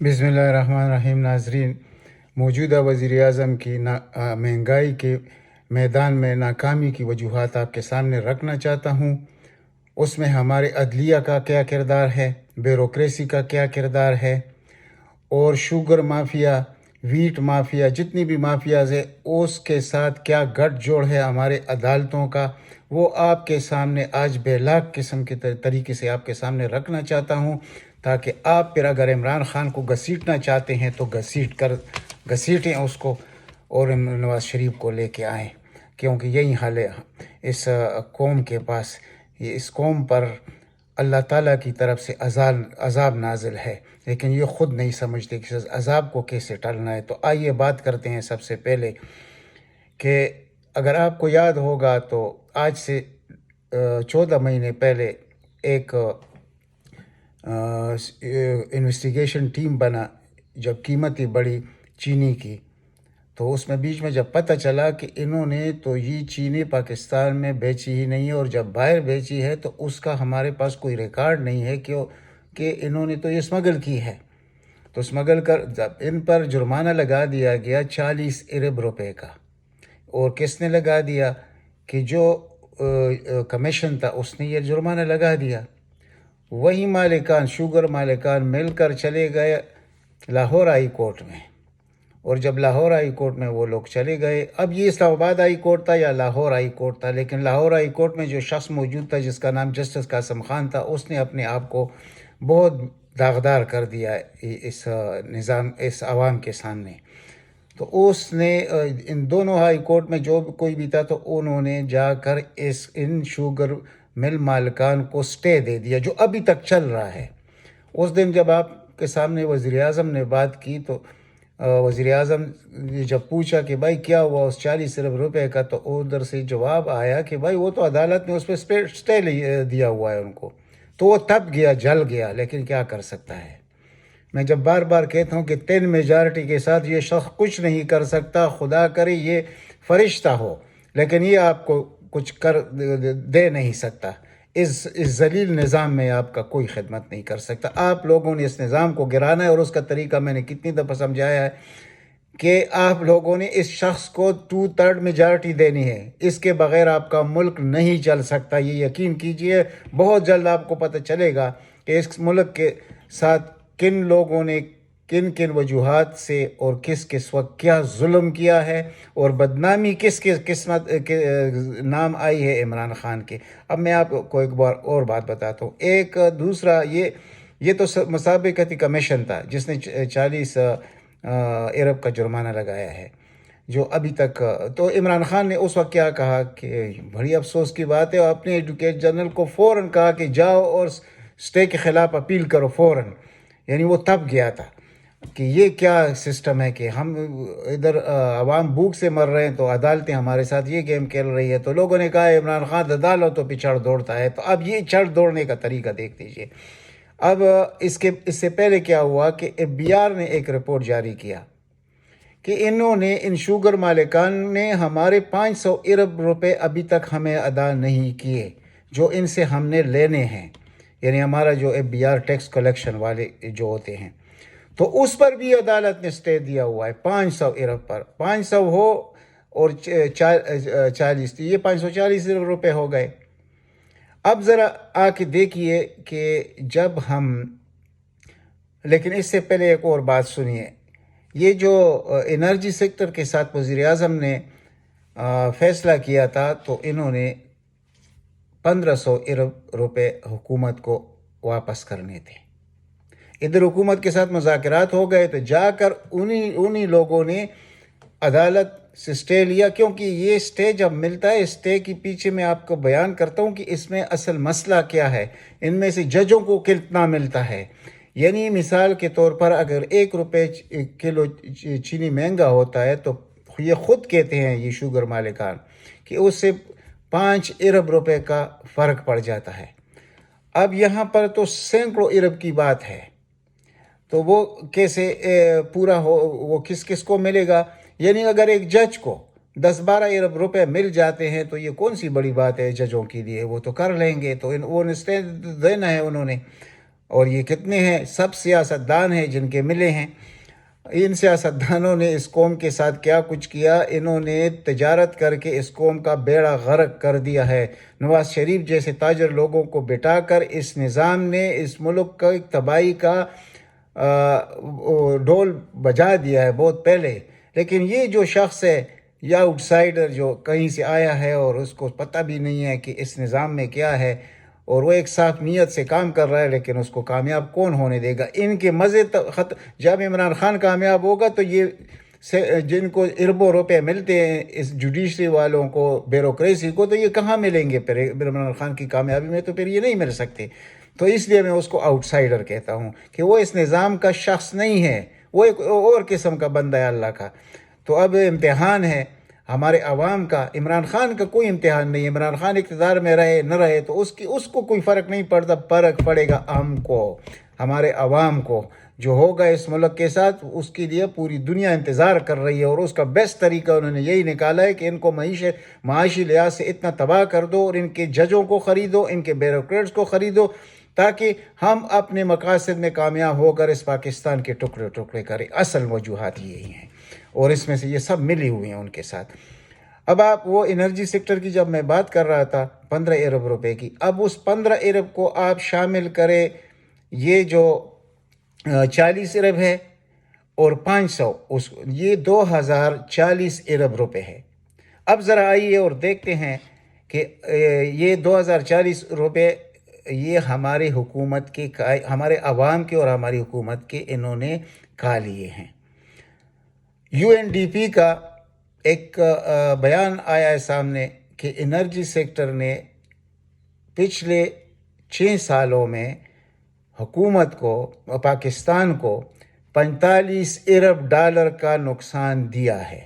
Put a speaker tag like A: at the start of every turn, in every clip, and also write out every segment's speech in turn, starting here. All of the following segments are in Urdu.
A: بسم اللہ الرحمن الرحیم۔ ناظرین، موجودہ وزیر اعظم کی مہنگائی کے میدان میں ناکامی کی وجوہات آپ کے سامنے رکھنا چاہتا ہوں۔ اس میں ہمارے عدلیہ کا کیا کردار ہے، بیوروکریسی کا کیا کردار ہے، اور شوگر مافیا، ویٹ مافیا، جتنی بھی مافیاز ہے اس کے ساتھ کیا گٹھ جوڑ ہے ہمارے عدالتوں کا، وہ آپ کے سامنے آج بے لاک قسم کے طریقے سے آپ کے سامنے رکھنا چاہتا ہوں، تاکہ آپ پھر اگر عمران خان کو گھسیٹنا چاہتے ہیں تو گھسیٹیں اس کو، اور نواز شریف کو لے کے آئیں، کیونکہ یہی حال ہے اس قوم کے پاس۔ اس قوم پر اللہ تعالیٰ کی طرف سے عذاب نازل ہے، لیکن یہ خود نہیں سمجھتے کہ اس عذاب کو کیسے ٹالنا ہے۔ تو آئیے بات کرتے ہیں سب سے پہلے کہ اگر آپ کو یاد ہوگا تو آج سے 14 مہینے پہلے ایک انویسٹیگیشن ٹیم بنا، جب قیمتیں بڑھی چینی کی، تو اس میں بیچ میں جب پتہ چلا کہ انہوں نے تو یہ چینی پاکستان میں بیچی ہی نہیں ہے، اور جب باہر بیچی ہے تو اس کا ہمارے پاس کوئی ریکارڈ نہیں ہے کہ انہوں نے تو یہ اسمگل کی ہے۔ تو اسمگل کر جب ان پر جرمانہ لگا دیا گیا 40 ارب روپے کا، اور کس نے لگا دیا؟ کہ جو کمیشن تھا اس نے یہ جرمانہ لگا دیا۔ وہی مالکان، شوگر مالکان مل کر چلے گئے لاہور ہائی کورٹ میں، اور جب لاہور ہائی کورٹ میں وہ لوگ چلے گئے، اب یہ اسلام آباد ہائی کورٹ تھا یا لاہور ہائی کورٹ تھا، لیکن لاہور ہائی کورٹ میں جو شخص موجود تھا جس کا نام جسٹس قاسم خان تھا، اس نے اپنے آپ کو بہت داغدار کر دیا اس عوام کے سامنے۔ تو اس نے ان دونوں ہائی کورٹ میں جو کوئی بھی تھا، تو انہوں نے جا کر ان شوگر مل مالکان کو سٹے دے دیا، جو ابھی تک چل رہا ہے۔ اس دن جب آپ کے سامنے وزیر اعظم نے بات کی، تو وزیر اعظم نے جب پوچھا کہ بھائی کیا ہوا اس 40 ارب روپے کا، تو ادھر سے جواب آیا کہ بھائی وہ تو عدالت نے اس پہ سٹے دیا ہوا ہے ان کو، تو وہ تب گیا، جل گیا، لیکن کیا کر سکتا ہے۔ میں جب بار بار کہتا ہوں کہ 10 میجارٹی کے ساتھ یہ شخص کچھ نہیں کر سکتا، خدا کرے یہ فرشتہ ہو، لیکن یہ آپ کو کچھ کر دے نہیں سکتا۔ اس ذلیل نظام میں آپ کا کوئی خدمت نہیں کر سکتا۔ آپ لوگوں نے اس نظام کو گرانا ہے، اور اس کا طریقہ میں نے کتنی دفعہ سمجھایا ہے کہ آپ لوگوں نے اس شخص کو 2/3 میجارٹی دینی ہے۔ اس کے بغیر آپ کا ملک نہیں چل سکتا، یہ یقین کیجئے۔ بہت جلد آپ کو پتہ چلے گا کہ اس ملک کے ساتھ کن لوگوں نے کن کن وجوہات سے اور کس وقت کیا ظلم کیا ہے، اور بدنامی کس قسمت کے نام آئی ہے عمران خان کے۔ اب میں آپ کو ایک بار اور بات بتاتا ہوں۔ ایک دوسرا یہ تو مسابقتی کمیشن تھا جس نے 40 ارب کا جرمانہ لگایا ہے، جو ابھی تک تو عمران خان نے اس وقت کیا کہا کہ بڑی افسوس کی بات ہے، اور اپنے ایڈوکیٹ جنرل کو فوراً کہا کہ جاؤ اور سٹے کے خلاف اپیل کرو فوراً۔ یعنی وہ تب گیا تھا کہ یہ کیا سسٹم ہے کہ ہم ادھر عوام بھوک سے مر رہے ہیں، تو عدالتیں ہمارے ساتھ یہ گیم کھیل رہی ہے۔ تو لوگوں نے کہا عمران خان عدالت تو پچھڑ دوڑتا ہے، تو اب یہ چڑھ دوڑنے کا طریقہ دیکھ لیجیے۔ اب اس سے پہلے کیا ہوا کہ FBR نے ایک رپورٹ جاری کیا کہ انہوں نے ان شوگر مالکان نے ہمارے 500 ارب روپے ابھی تک ہمیں ادا نہیں کیے، جو ان سے ہم نے لینے ہیں، یعنی ہمارا جو FBR ٹیکس کلیکشن والے جو ہوتے ہیں۔ تو اس پر بھی عدالت نے سٹے دیا ہوا ہے 500 ارب پر۔ 500 ہو اور 40 تھی، یہ 540 ارب روپے ہو گئے۔ اب ذرا آ کے دیکھیے کہ جب لیکن اس سے پہلے ایک اور بات سنیے۔ یہ جو انرجی سیکٹر کے ساتھ وزیر اعظم نے فیصلہ کیا تھا، تو انہوں نے 1500 ارب روپے حکومت کو واپس کرنے تھے۔ ادھر حکومت کے ساتھ مذاکرات ہو گئے، تو جا کر انہی لوگوں نے عدالت سے سٹے لیا، کیونکہ یہ سٹے جب ملتا ہے، سٹے کے پیچھے میں آپ کو بیان کرتا ہوں کہ اس میں اصل مسئلہ کیا ہے، ان میں سے ججوں کو کتنا ملتا ہے۔ یعنی مثال کے طور پر اگر 1 روپے کلو چینی مہنگا ہوتا ہے، تو یہ خود کہتے ہیں یہ شوگر مالکان کہ اس سے 5 ارب روپے کا فرق پڑ جاتا ہے۔ اب یہاں پر تو سینکڑوں ارب کی بات ہے، تو وہ کیسے پورا ہو، وہ کس کو ملے گا؟ یعنی اگر ایک جج کو 10-12 ارب روپے مل جاتے ہیں، تو یہ کون سی بڑی بات ہے ججوں کے لیے، وہ تو کر لیں گے۔ تو وہ اسٹے دینا ہے انہوں نے۔ اور یہ کتنے ہیں؟ سب سیاستدان ہیں جن کے ملے ہیں۔ ان سیاستدانوں نے اس قوم کے ساتھ کیا کچھ کیا، انہوں نے تجارت کر کے اس قوم کا بیڑا غرق کر دیا ہے۔ نواز شریف جیسے تاجر لوگوں کو بٹا کر اس نظام نے اس ملک کا ایک تباہی کا ڈول بجا دیا ہے بہت پہلے۔ لیکن یہ جو شخص ہے یا آؤٹ سائڈر جو کہیں سے آیا ہے اور اس کو پتہ بھی نہیں ہے کہ اس نظام میں کیا ہے، اور وہ ایک صاف نیت سے کام کر رہا ہے، لیکن اس کو کامیاب کون ہونے دے گا؟ ان کے مزے جب عمران خان کامیاب ہوگا تو یہ جن کو اربوں روپے ملتے ہیں اس جوڈیشری والوں کو، بیوروکریسی کو، تو یہ کہاں ملیں گے پھر عمران خان کی کامیابی میں؟ تو پھر یہ نہیں مل سکتے۔ تو اس لیے میں اس کو آؤٹ سائڈر کہتا ہوں کہ وہ اس نظام کا شخص نہیں ہے، وہ ایک اور قسم کا بندہ ہے اللہ کا۔ تو اب امتحان ہے ہمارے عوام کا۔ عمران خان کا کوئی امتحان نہیں ہے، عمران خان اقتدار میں رہے نہ رہے تو اس کو کوئی فرق نہیں پڑتا، فرق پڑے گا ہم کو، ہمارے عوام کو۔ جو ہوگا اس ملک کے ساتھ اس کے لیے پوری دنیا انتظار کر رہی ہے، اور اس کا بیسٹ طریقہ انہوں نے یہی نکالا ہے کہ ان کو معاشی لحاظ سے اتنا تباہ کر دو، اور ان کے ججوں کو خریدو، ان کے بیوروکریٹس کو خریدو، تاکہ ہم اپنے مقاصد میں کامیاب ہو کر اس پاکستان کے ٹکڑے ٹکڑے کریں۔ اصل وجوہات یہی ہیں، اور اس میں سے یہ سب ملی ہوئی ہیں ان کے ساتھ۔ اب آپ وہ انرجی سیکٹر کی جب میں بات کر رہا تھا 15 ارب روپے کی، اب اس 15 ارب کو آپ شامل کریں، یہ جو 40 ارب ہے اور 500، یہ 2040 ارب روپے ہے۔ اب ذرا آئیے اور دیکھتے ہیں کہ یہ 2040 روپے یہ ہمارے حکومت کے، ہمارے عوام کے اور ہماری حکومت کے انہوں نے کھا لیے ہیں۔ UNDP کا ایک بیان آیا ہے سامنے کہ انرجی سیکٹر نے پچھلے 6 سالوں میں حکومت کو، پاکستان کو 45 ارب ڈالر کا نقصان دیا ہے۔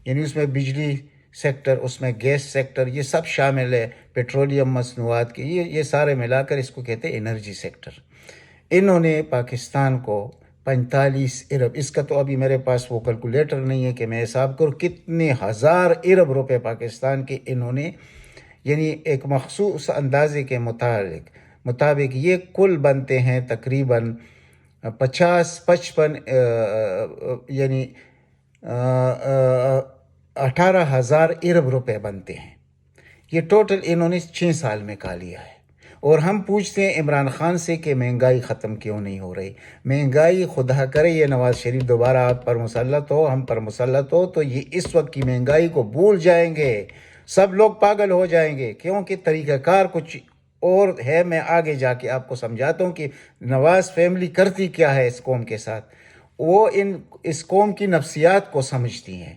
A: یعنی اس میں بجلی سیکٹر، اس میں گیس سیکٹر، یہ سب شامل ہے، پیٹرولیم مصنوعات کے، یہ سارے ملا کر اس کو کہتے ہیں انرجی سیکٹر۔ انہوں نے پاکستان کو 45 ارب، اس کا تو ابھی میرے پاس وہ کیلکولیٹر نہیں ہے کہ میں حساب کروں کتنے ہزار ارب روپے پاکستان کے انہوں نے، یعنی ایک مخصوص اندازے کے مطابق یہ کل بنتے ہیں تقریباً 55 یعنی 18,000 ارب روپے بنتے ہیں۔ یہ ٹوٹل انہوں نے 6 سال میں کھا لیا ہے۔ اور ہم پوچھتے ہیں عمران خان سے کہ مہنگائی ختم کیوں نہیں ہو رہی؟ مہنگائی خدا کرے یہ نواز شریف دوبارہ آپ پر مسلط ہو، ہم پر مسلط ہو، تو یہ اس وقت کی مہنگائی کو بھول جائیں گے، سب لوگ پاگل ہو جائیں گے، کیونکہ طریقہ کار کچھ اور ہے۔ میں آگے جا کے آپ کو سمجھاتا ہوں کہ نواز فیملی کرتی کیا ہے اس قوم کے ساتھ۔ وہ اس قوم کی نفسیات کو سمجھتی ہیں۔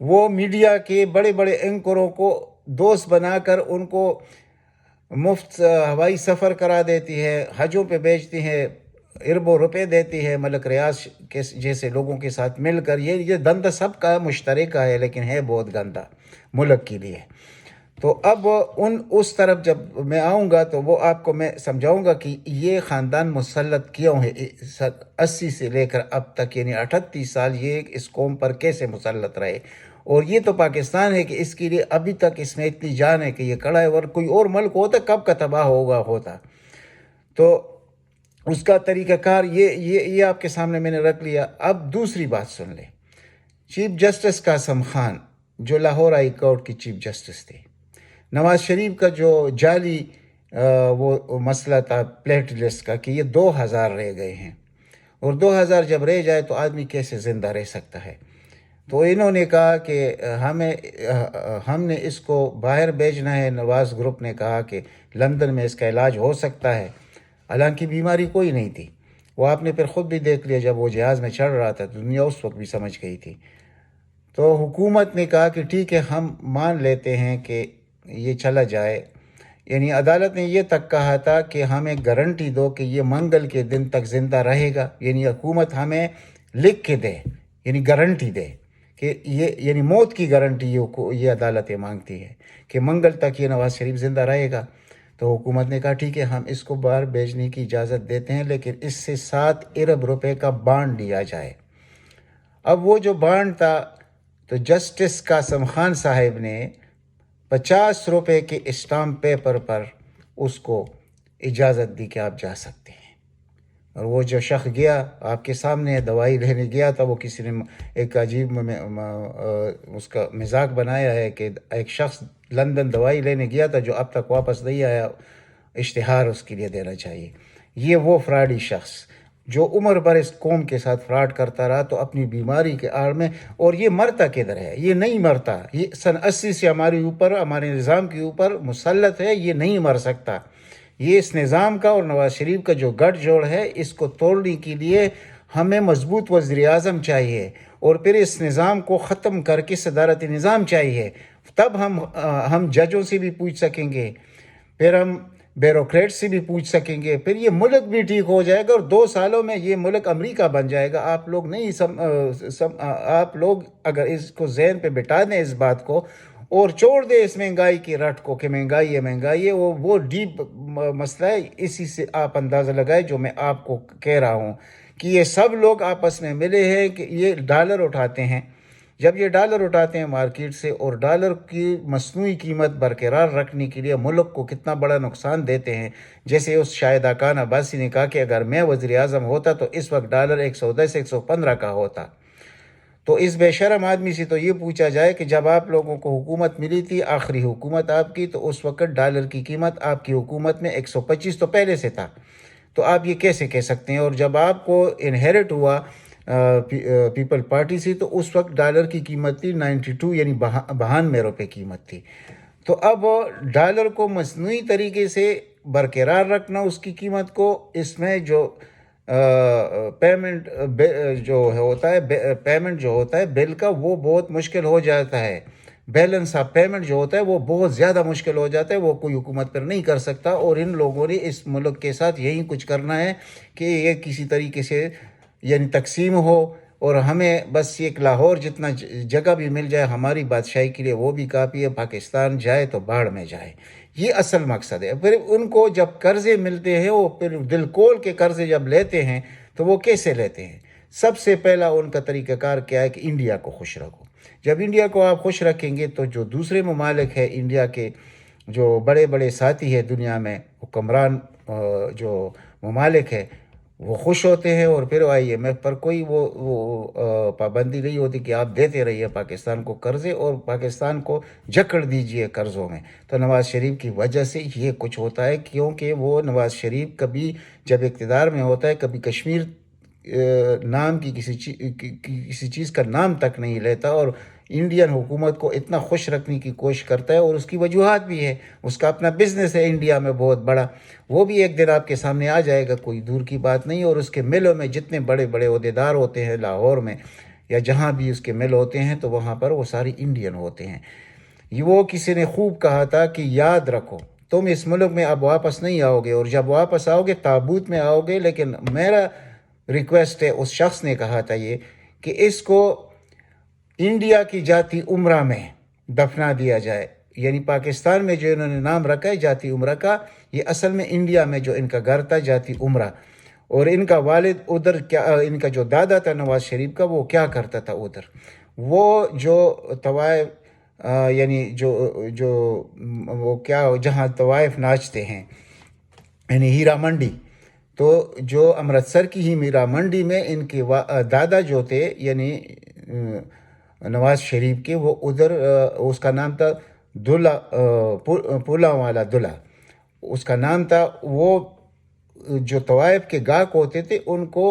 A: وہ میڈیا کے بڑے بڑے اینکروں کو دوست بنا کر ان کو مفت ہوائی سفر کرا دیتی ہے، حجوں پہ بیچتی ہے، اربوں روپے دیتی ہے، ملک ریاض کے جیسے لوگوں کے ساتھ مل کر۔ یہ دندہ سب کا مشترکہ ہے، لیکن ہے بہت گندہ ملک کے لیے۔ تو اب اس طرف جب میں آؤں گا تو وہ آپ کو میں سمجھاؤں گا کہ یہ خاندان مسلط کیوں ہے 80 سے لے کر اب تک، یعنی 38 سال یہ اس قوم پر کیسے مسلط رہے۔ اور یہ تو پاکستان ہے کہ اس کے لیے ابھی تک اس میں اتنی جان ہے کہ یہ کڑا ہے، اور کوئی اور ملک ہوتا کب کا تباہ ہوتا۔ تو اس کا طریقہ کار یہ آپ کے سامنے میں نے رکھ لیا۔ اب دوسری بات سن لیں، چیف جسٹس قاسم خان جو لاہور ہائی کورٹ کی چیف جسٹس تھے، نواز شریف کا جو جعلی وہ مسئلہ تھا پلیٹ لسٹ کا کہ یہ 2000 رہ گئے ہیں، اور 2000 جب رہ جائے تو آدمی کیسے زندہ رہ سکتا ہے؟ تو انہوں نے کہا کہ ہم نے اس کو باہر بھیجنا ہے۔ نواز گروپ نے کہا کہ لندن میں اس کا علاج ہو سکتا ہے، حالانکہ بیماری کوئی نہیں تھی۔ وہ آپ نے پھر خود بھی دیکھ لیا، جب وہ جہاز میں چڑھ رہا تھا دنیا اس وقت بھی سمجھ گئی تھی۔ تو حکومت نے کہا کہ ٹھیک ہے ہم مان لیتے ہیں کہ یہ چلا جائے، یعنی عدالت نے یہ تک کہا تھا کہ ہمیں گارنٹی دو کہ یہ منگل کے دن تک زندہ رہے گا، یعنی حکومت ہمیں لکھ کے دے، یعنی گارنٹی دے کہ یہ، یعنی موت کی گارنٹی یہ عدالتیں مانگتی ہے کہ منگل تک یہ نواز شریف زندہ رہے گا۔ تو حکومت نے کہا ٹھیک ہے ہم اس کو باہر بھیجنے کی اجازت دیتے ہیں، لیکن اس سے 7 ارب روپے کا بانڈ لیا جائے۔ اب وہ جو بانڈ تھا تو جسٹس قاسم خان صاحب نے 50 روپے کے اسٹامپ پیپر پر اس کو اجازت دی کہ آپ جا سکتے ہیں۔ اور وہ جو شخص گیا آپ کے سامنے دوائی لینے گیا تھا، وہ کسی نے ایک عجیب اس کا مذاق بنایا ہے کہ ایک شخص لندن دوائی لینے گیا تھا جو اب تک واپس نہیں آیا، اشتہار اس کے لیے دینا چاہیے۔ یہ وہ فراڈی شخص جو عمر بھر اس قوم کے ساتھ فراڈ کرتا رہا تو اپنی بیماری کے آڑ میں، اور یہ مرتا کدھر ہے؟ یہ نہیں مرتا، یہ سن 80 سے ہمارے اوپر، ہمارے نظام کے اوپر مسلط ہے، یہ نہیں مر سکتا۔ یہ اس نظام کا اور نواز شریف کا جو گٹھ جوڑ ہے، اس کو توڑنے کے لیے ہمیں مضبوط وزیر اعظم چاہیے، اور پھر اس نظام کو ختم کر کے صدارتی نظام چاہیے۔ تب ہم ججوں سے بھی پوچھ سکیں گے، پھر ہم بیوروکریٹ سے بھی پوچھ سکیں گے، پھر یہ ملک بھی ٹھیک ہو جائے گا، اور 2 سالوں میں یہ ملک امریکہ بن جائے گا۔ آپ لوگ نہیں آپ لوگ اگر اس کو ذہن پہ بٹھا دیں اس بات کو، اور چھوڑ دیں اس مہنگائی کی رٹ کو کہ مہنگائی ہے، وہ ڈیپ مسئلہ ہے۔ اسی سے آپ اندازہ لگائیں جو میں آپ کو کہہ رہا ہوں کہ یہ سب لوگ آپس میں ملے ہیں کہ یہ ڈالر اٹھاتے ہیں۔ جب یہ ڈالر اٹھاتے ہیں مارکیٹ سے، اور ڈالر کی مصنوعی قیمت برقرار رکھنے کے لیے ملک کو کتنا بڑا نقصان دیتے ہیں۔ جیسے اس شاہد خان عباسی نے کہا کہ اگر میں وزیر اعظم ہوتا تو اس وقت ڈالر 110 115 کا ہوتا۔ تو اس بے شرم آدمی سے تو یہ پوچھا جائے کہ جب آپ لوگوں کو حکومت ملی تھی، آخری حکومت آپ کی، تو اس وقت ڈالر کی قیمت آپ کی حکومت میں 125 تو پہلے سے تھا، تو آپ یہ کیسے کہہ سکتے ہیں؟ اور جب آپ کو انہیرٹ ہوا پیپل پارٹی سے، تو اس وقت ڈالر کی قیمت تھی 92، یعنی 92 روپے قیمت تھی۔ تو اب ڈالر کو مصنوعی طریقے سے برقرار رکھنا اس کی قیمت کو، اس میں جو پیمنٹ جو ہوتا ہے بل کا، وہ بہت مشکل ہو جاتا ہے۔ بیلنس آف پیمنٹ جو ہوتا ہے وہ بہت زیادہ مشکل ہو جاتا ہے، وہ کوئی حکومت پر نہیں کر سکتا۔ اور ان لوگوں نے اس ملک کے ساتھ یہی کچھ کرنا ہے کہ یہ کسی طریقے سے یعنی تقسیم ہو، اور ہمیں بس ایک لاہور جتنا جگہ بھی مل جائے ہماری بادشاہی کے لیے وہ بھی کافی ہے، پاکستان جائے تو باڑ میں جائے۔ یہ اصل مقصد ہے۔ پھر ان کو جب قرضے ملتے ہیں، وہ پھر دل کھول کے قرضے جب لیتے ہیں تو وہ کیسے لیتے ہیں؟ سب سے پہلا ان کا طریقہ کار کیا ہے کہ انڈیا کو خوش رکھو۔ جب انڈیا کو آپ خوش رکھیں گے تو جو دوسرے ممالک ہیں انڈیا کے، جو بڑے بڑے ساتھی ہیں دنیا میں، حکمران جو ممالک ہیں، وہ خوش ہوتے ہیں، اور پھر IMF پر کوئی وہ پابندی نہیں ہوتی کہ آپ دیتے رہیے پاکستان کو قرضے، اور پاکستان کو جکڑ دیجئے قرضوں میں۔ تو نواز شریف کی وجہ سے یہ کچھ ہوتا ہے، کیونکہ وہ نواز شریف کبھی جب اقتدار میں ہوتا ہے کبھی کشمیر نام کی کسی چیز کا نام تک نہیں لیتا، اور انڈین حکومت کو اتنا خوش رکھنے کی کوشش کرتا ہے، اور اس کی وجوہات بھی ہے۔ اس کا اپنا بزنس ہے انڈیا میں بہت بڑا، وہ بھی ایک دن آپ کے سامنے آ جائے گا، کوئی دور کی بات نہیں۔ اور اس کے ملوں میں جتنے بڑے بڑے عہدیدار ہوتے ہیں لاہور میں یا جہاں بھی اس کے مل ہوتے ہیں، تو وہاں پر وہ ساری انڈین ہوتے ہیں۔ وہ کسی نے خوب کہا تھا کہ یاد رکھو تم اس ملک میں اب واپس نہیں آؤ گے، اور جب واپس آؤ گے تابوت میں آؤ گے، لیکن میرا ریکویسٹ ہے، اس شخص نے کہا تھا یہ، کہ اس کو انڈیا کی جاتی عمرہ میں دفنا دیا جائے۔ یعنی پاکستان میں جو انہوں نے نام رکھا ہے جاتی عمرہ کا، یہ اصل میں انڈیا میں جو ان کا گھر تھا جاتی عمرہ، اور ان کا والد ادھر کیا، ان کا جو دادا تھا نواز شریف کا، وہ کیا کرتا تھا ادھر، وہ جو طوائف یعنی جو وہ کیا جہاں طوائف ناچتے ہیں، یعنی ہیرا منڈی، تو جو امرتسر کی ہی میرا منڈی میں ان کے دادا جو تھے یعنی نواز شریف کے، وہ ادھر اس کا نام تھا دلہ، پولا والا دلہ اس کا نام تھا۔ وہ جو طوائف کے گاہک ہوتے تھے ان کو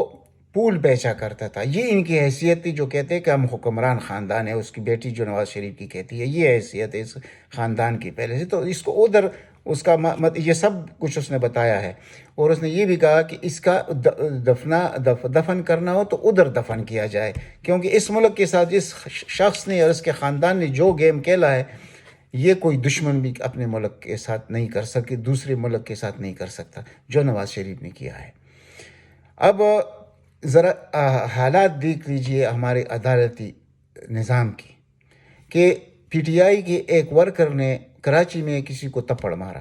A: پول بیچا کرتا تھا۔ یہ ان کی حیثیت تھی، جو کہتے ہیں کہ ہم حکمران خاندان ہیں۔ اس کی بیٹی جو نواز شریف کی کہتی ہے یہ حیثیت ہے اس خاندان کی پہلے سے، تو اس کو ادھر اس کا یہ سب کچھ اس نے بتایا ہے۔ اور اس نے یہ بھی کہا کہ اس کا دفن کرنا ہو تو ادھر دفن کیا جائے، کیونکہ اس ملک کے ساتھ اس شخص نے اور اس کے خاندان نے جو گیم کھیلا ہے، یہ کوئی دشمن بھی اپنے ملک کے ساتھ نہیں کر سکے، دوسرے ملک کے ساتھ نہیں کر سکتا جو نواز شریف نے کیا ہے۔ اب ذرا حالات دیکھ لیجئے ہمارے عدالتی نظام کی، کہ PTI کے ایک ورکر نے کراچی میں کسی کو تپڑ مارا،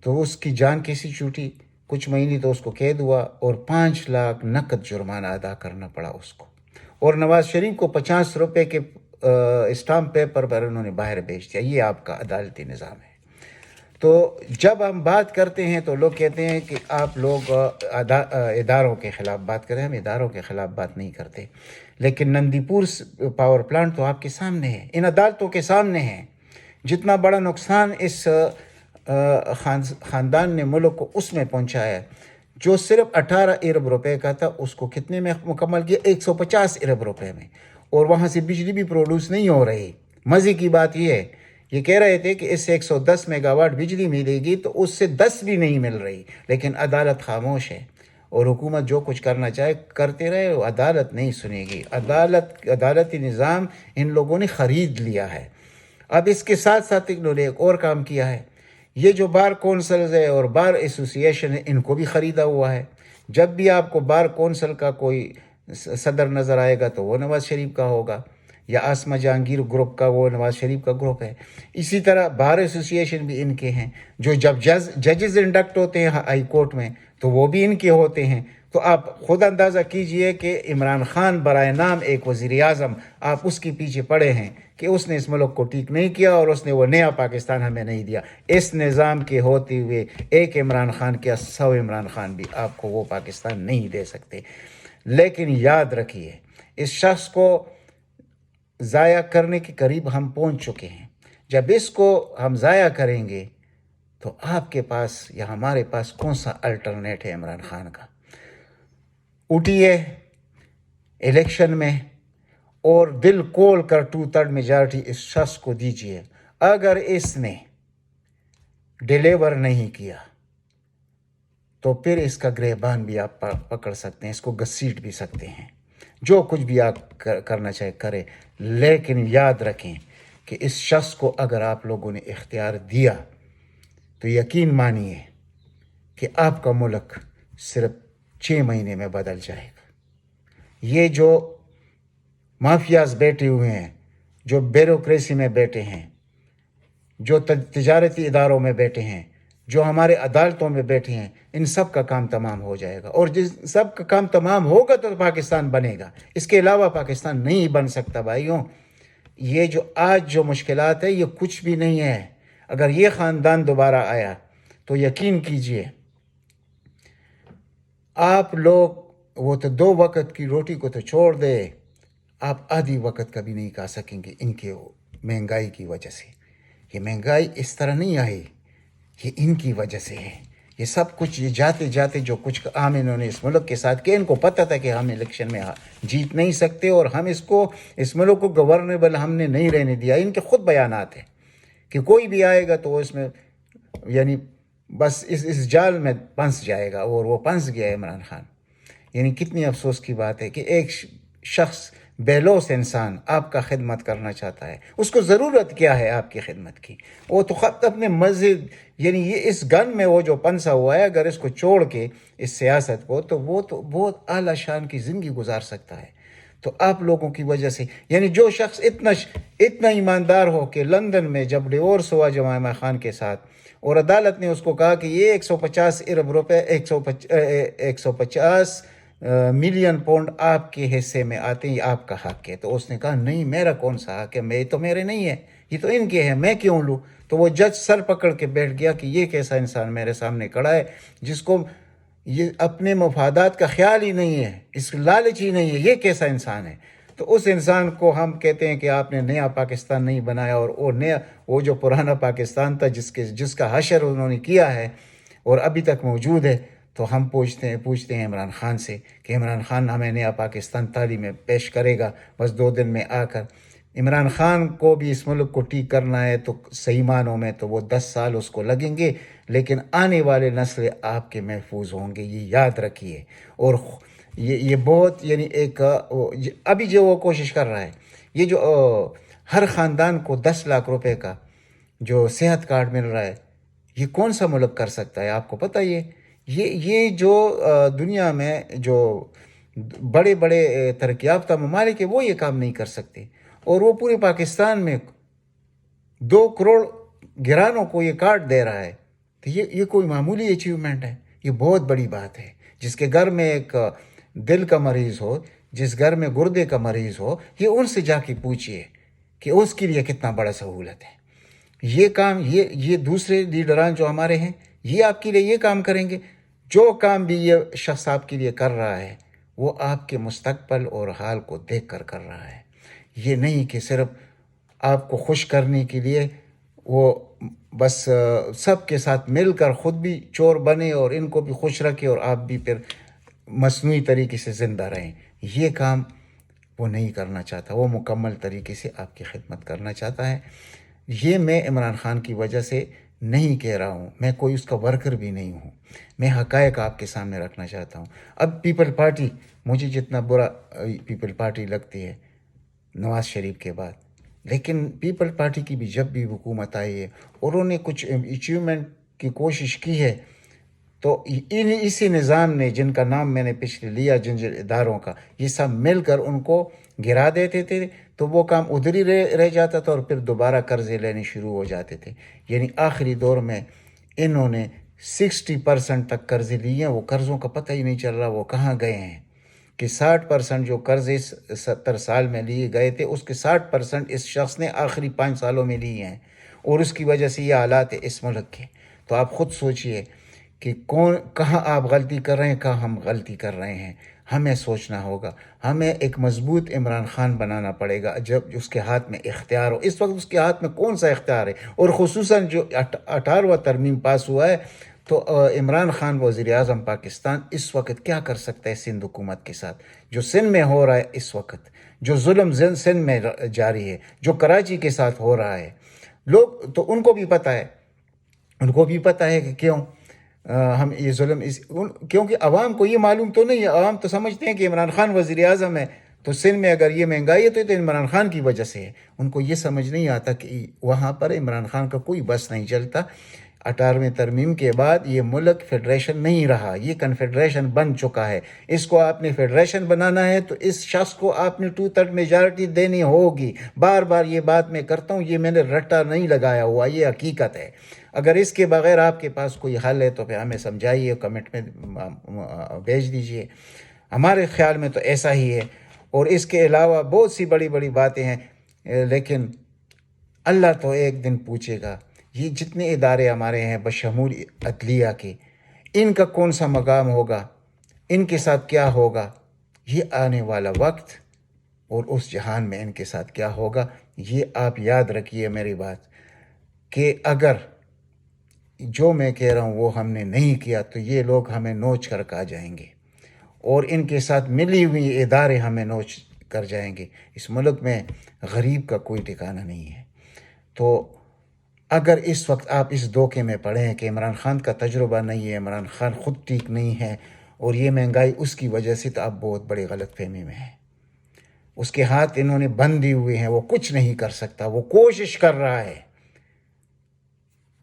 A: تو اس کی جان کیسی چھوٹی، کچھ مہینے تو اس کو قید ہوا، اور 5 لاکھ نقد جرمانہ ادا کرنا پڑا اس کو، اور نواز شریف کو 50 روپے کے اسٹامپ پیپر پر انہوں نے باہر بھیج دیا۔ یہ آپ کا عدالتی نظام ہے۔ تو جب ہم بات کرتے ہیں تو لوگ کہتے ہیں کہ آپ لوگ اداروں کے خلاف بات کریں. ہم اداروں کے خلاف بات نہیں کرتے، لیکن نندی پور پاور پلانٹ تو آپ کے سامنے ہے، ان عدالتوں کے سامنے ہے. جتنا بڑا نقصان اس خاندان نے ملک کو اس میں پہنچایا ہے، جو صرف 18 ارب روپے کا تھا، اس کو کتنے میں مکمل کیا؟ 150 ارب روپے میں. اور وہاں سے بجلی بھی پروڈیوس نہیں ہو رہی. مزے کی بات یہ ہے، یہ کہہ رہے تھے کہ اس سے 110 میگا واٹ بجلی ملے گی، تو اس سے 10 بھی نہیں مل رہی. لیکن عدالت خاموش ہے، اور حکومت جو کچھ کرنا چاہے کرتے رہے، وہ عدالت نہیں سنے گی. عدالتی نظام ان لوگوں نے خرید لیا ہے. اب اس کے ساتھ ساتھ انہوں نے ایک اور کام کیا ہے. یہ جو بار کونسلز ہے اور بار ایسوسییشن ہے، ان کو بھی خریدا ہوا ہے. جب بھی آپ کو بار کونسل کا کوئی صدر نظر آئے گا تو وہ نواز شریف کا ہوگا، یا آسما جہانگیر گروپ کا وہ نواز شریف کا گروپ ہے. اسی طرح بار ایسوسییشن بھی ان کے ہیں. جو جب ججز انڈکٹ ہوتے ہیں ہائی کورٹ میں تو وہ بھی ان کے ہوتے ہیں. تو آپ خود اندازہ کیجئے کہ عمران خان برائے نام ایک وزیر اعظم، آپ اس کے پیچھے پڑے ہیں کہ اس نے اس ملک کو ٹھیک نہیں کیا اور اس نے وہ نیا پاکستان ہمیں نہیں دیا. اس نظام کے ہوتے ہوئے ایک عمران خان کیا 100 عمران خان بھی آپ کو وہ پاکستان نہیں دے سکتے. لیکن یاد رکھیے، اس شخص کو ضائع کرنے کے قریب ہم پہنچ چکے ہیں. جب اس کو ہم ضائع کریں گے تو آپ کے پاس یا ہمارے پاس کون سا الٹرنیٹ ہے عمران خان کا؟ اٹھیے الیکشن میں اور دل کھول کر 2/3 میجارٹی اس شخص کو دیجیے. اگر اس نے ڈیلیور نہیں کیا تو پھر اس کا گریبان بھی آپ پکڑ سکتے ہیں، اس کو گھسیٹ بھی سکتے ہیں. جو کچھ بھی آپ کرنا چاہے کرے، لیکن یاد رکھیں کہ اس شخص کو اگر آپ لوگوں نے اختیار دیا تو یقین مانیے کہ آپ کا ملک صرف 6 مہینے میں بدل جائے گا. یہ جو مافیاز بیٹھے ہوئے ہیں، جو بیوروکریسی میں بیٹھے ہیں، جو تجارتی اداروں میں بیٹھے ہیں، جو ہمارے عدالتوں میں بیٹھے ہیں، ان سب کا کام تمام ہو جائے گا. اور جس سب کا کام تمام ہوگا تو پاکستان بنے گا. اس کے علاوہ پاکستان نہیں بن سکتا. بھائیوں، یہ جو آج جو مشکلات ہے یہ کچھ بھی نہیں ہے. اگر یہ خاندان دوبارہ آیا تو یقین کیجئے آپ لوگ وہ تو 2 وقت کی روٹی کو تو چھوڑ دے، آپ آدھی وقت کا بھی نہیں کھا سکیں گے ان کے مہنگائی کی وجہ سے. یہ مہنگائی اس طرح نہیں آئی، یہ ان کی وجہ سے ہے. یہ سب کچھ یہ جاتے جاتے جو کچھ عام انہوں نے اس ملک کے ساتھ کیا، ان کو پتہ تھا کہ ہم الیکشن میں جیت نہیں سکتے اور ہم اس ملک کو گورنیبل ہم نے نہیں رہنے دیا. ان کے خود بیانات ہیں کہ کوئی بھی آئے گا تو وہ اس میں یعنی بس اس جال میں پھنس جائے گا، اور وہ پھنس گیا عمران خان. یعنی کتنی افسوس کی بات ہے کہ ایک شخص بیلوس انسان آپ کا خدمت کرنا چاہتا ہے. اس کو ضرورت کیا ہے آپ کی خدمت کی؟ وہ تو خط اپنے مسجد یعنی یہ اس گن میں وہ جو پنسا ہوا ہے، اگر اس کو چھوڑ کے اس سیاست کو تو وہ تو بہت اعلیٰ شان کی زندگی گزار سکتا ہے. تو آپ لوگوں کی وجہ سے یعنی جو شخص اتنا ایماندار ہو کہ لندن میں جب ڈیورس ہوا جمائمہ خان کے ساتھ اور عدالت نے اس کو کہا کہ یہ 150 ارب روپے 150 ملین پاؤنڈ آپ کے حصے میں آتے ہیں، یہ آپ کا حق ہے. تو اس نے کہا نہیں، میرا کون سا حق ہے، یہ تو میرے نہیں ہے، یہ تو ان کے ہیں، میں کیوں لوں؟ تو وہ جج سر پکڑ کے بیٹھ گیا کہ یہ کیسا انسان میرے سامنے کھڑا ہے جس کو یہ اپنے مفادات کا خیال ہی نہیں ہے، اس لالچ ہی نہیں ہے، یہ کیسا انسان ہے؟ تو اس انسان کو ہم کہتے ہیں کہ آپ نے نیا پاکستان نہیں بنایا، اور وہ جو پرانا پاکستان تھا جس کا حشر انہوں نے کیا ہے اور ابھی تک موجود ہے. تو ہم پوچھتے ہیں عمران خان سے کہ عمران خان ہمیں نیا پاکستان تعلیم میں پیش کرے گا بس 2 دن میں آ کر؟ عمران خان کو بھی اس ملک کو ٹھیک کرنا ہے تو صحیح معنوں میں تو وہ 10 سال اس کو لگیں گے، لیکن آنے والے نسلیں آپ کے محفوظ ہوں گے، یہ یاد رکھیے. اور یہ بہت یعنی ایک ابھی جو وہ کوشش کر رہا ہے، یہ جو ہر خاندان کو 10 لاکھ روپے کا جو صحت کارڈ مل رہا ہے، یہ کون سا ملک کر سکتا ہے؟ آپ کو پتہ یہ جو دنیا میں جو بڑے بڑے ترقی یافتہ ممالک ہیں وہ یہ کام نہیں کر سکتے، اور وہ پورے پاکستان میں 2 کروڑ گرانوں کو یہ کارڈ دے رہا ہے. تو یہ کوئی معمولی اچیومنٹ ہے؟ یہ بہت بڑی بات ہے. جس کے گھر میں ایک دل کا مریض ہو، جس گھر میں گردے کا مریض ہو، یہ ان سے جا کے پوچھئے کہ اس کے لیے کتنا بڑا سہولت ہے. یہ کام یہ دوسرے لیڈران جو ہمارے ہیں یہ آپ کے لیے یہ کام کریں گے؟ جو کام بھی یہ شخص آپ کے لیے کر رہا ہے وہ آپ کے مستقبل اور حال کو دیکھ کر رہا ہے. یہ نہیں کہ صرف آپ کو خوش کرنے کے لیے وہ بس سب کے ساتھ مل کر خود بھی چور بنے اور ان کو بھی خوش رکھے اور آپ بھی پھر مصنوعی طریقے سے زندہ رہیں. یہ کام وہ نہیں کرنا چاہتا. وہ مکمل طریقے سے آپ کی خدمت کرنا چاہتا ہے. یہ میں عمران خان کی وجہ سے نہیں کہہ رہا ہوں، میں کوئی اس کا ورکر بھی نہیں ہوں. میں حقائق آپ کے سامنے رکھنا چاہتا ہوں. اب پیپل پارٹی، مجھے جتنا برا پیپل پارٹی لگتی ہے نواز شریف کے بعد، لیکن پیپل پارٹی کی بھی جب بھی حکومت آئی ہے اور انہوں نے کچھ اچیومنٹ کی کوشش کی ہے تو اسی نظام نے، جن کا نام میں نے پچھلے لیا، جن اداروں کا، یہ سب مل کر ان کو گرا دیتے تھے تو وہ کام ادھر ہی رہ جاتا تھا اور پھر دوبارہ قرضے لینے شروع ہو جاتے تھے. یعنی آخری دور میں انہوں نے 60% تک قرضے لیے ہیں. وہ قرضوں کا پتہ ہی نہیں چل رہا وہ کہاں گئے ہیں. کہ 60% جو قرضے 70 سال میں لیے گئے تھے اس کے 60% اس شخص نے آخری 5 سالوں میں لیے ہیں اور اس کی وجہ سے یہ حالات ہے اس ملک کے. تو آپ خود سوچئے کہ کہاں آپ غلطی کر رہے ہیں، کہاں ہم غلطی کر رہے ہیں. ہمیں سوچنا ہوگا. ہمیں ایک مضبوط عمران خان بنانا پڑے گا جب اس کے ہاتھ میں اختیار ہو. اس وقت اس کے ہاتھ میں کون سا اختیار ہے؟ اور خصوصاً جو 18واں ترمیم پاس ہوا ہے تو عمران خان وزیر اعظم پاکستان اس وقت کیا کر سکتا ہے سندھ حکومت کے ساتھ؟ جو سندھ میں ہو رہا ہے اس وقت، جو ظلم سندھ میں جاری ہے، جو کراچی کے ساتھ ہو رہا ہے، لوگ تو ان کو بھی پتہ ہے. ان کو بھی پتہ ہے کہ کیوں ہم یہ ظلم کیونکہ عوام کو یہ معلوم تو نہیں ہے. عوام تو سمجھتے ہیں کہ عمران خان وزیر اعظم ہے تو سندھ میں اگر یہ مہنگائی ہے تو یہ عمران خان کی وجہ سے ہے. ان کو یہ سمجھ نہیں آتا کہ وہاں پر عمران خان کا کوئی بس نہیں چلتا. 18ویں ترمیم کے بعد یہ ملک فیڈریشن نہیں رہا، یہ کنفیڈریشن بن چکا ہے. اس کو آپ نے فیڈریشن بنانا ہے تو اس شخص کو آپ نے 2/3 میجارٹی دینی ہوگی. بار بار یہ بات میں کرتا ہوں، یہ میں نے رٹا نہیں لگایا ہوا، یہ حقیقت ہے. اگر اس کے بغیر آپ کے پاس کوئی حل ہے تو پھر ہمیں سمجھائیے، کمنٹ میں بھیج دیجئے. ہمارے خیال میں تو ایسا ہی ہے. اور اس کے علاوہ بہت سی بڑی بڑی باتیں ہیں، لیکن اللہ تو ایک دن پوچھے گا. یہ جتنے ادارے ہمارے ہیں بشمول عدلیہ کے، ان کا کون سا مقام ہوگا، ان کے ساتھ کیا ہوگا، یہ آنے والا وقت اور اس جہان میں ان کے ساتھ کیا ہوگا. یہ آپ یاد رکھیے میری بات، کہ اگر جو میں کہہ رہا ہوں وہ ہم نے نہیں کیا تو یہ لوگ ہمیں نوچ کر کھا جائیں گے اور ان کے ساتھ ملی ہوئی ادارے ہمیں نوچ کر جائیں گے. اس ملک میں غریب کا کوئی ٹھکانہ نہیں ہے. تو اگر اس وقت آپ اس دھوکے میں پڑے ہیں کہ عمران خان کا تجربہ نہیں ہے، عمران خان خود ٹھیک نہیں ہے اور یہ مہنگائی اس کی وجہ سے، تو آپ بہت بڑی غلط فہمی میں ہیں. اس کے ہاتھ انہوں نے بندھی ہوئے ہیں، وہ کچھ نہیں کر سکتا. وہ کوشش کر رہا ہے،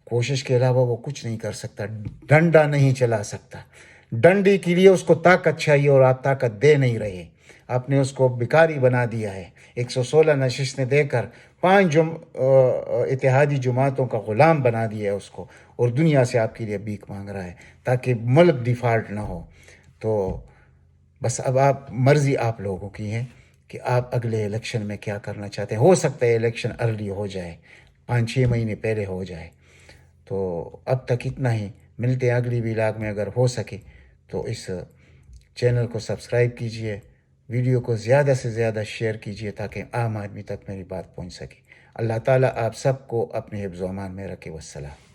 A: کوشش کے علاوہ وہ کچھ نہیں کر سکتا. ڈنڈا نہیں چلا سکتا. ڈنڈی کے لیے اس کو طاقت چاہیے اور آپ طاقت دے نہیں رہے. آپ نے اس کو بیکاری بنا دیا ہے. 116 نشستیں دے کر 5 اتحادی جماعتوں کا غلام بنا دیا ہے اس کو، اور دنیا سے آپ کے لیے بھیک مانگ رہا ہے تاکہ ملک ڈیفالٹ نہ ہو. تو بس اب مرضی آپ لوگوں کی ہے کہ آپ اگلے الیکشن میں کیا کرنا چاہتے ہیں. ہو سکتا ہے الیکشن ارلی ہو جائے، 5-6 مہینے پہلے ہو جائے. تو اب تک اتنا ہی. ملتے ہیں اگلی ولاگ میں. اگر ہو سکے تو اس چینل کو سبسکرائب کیجئے، ویڈیو کو زیادہ سے زیادہ شیئر کیجئے تاکہ عام آدمی تک میری بات پہنچ سکے. اللہ تعالیٰ آپ سب کو اپنے حفظ و امان میں رکھے. والسلام.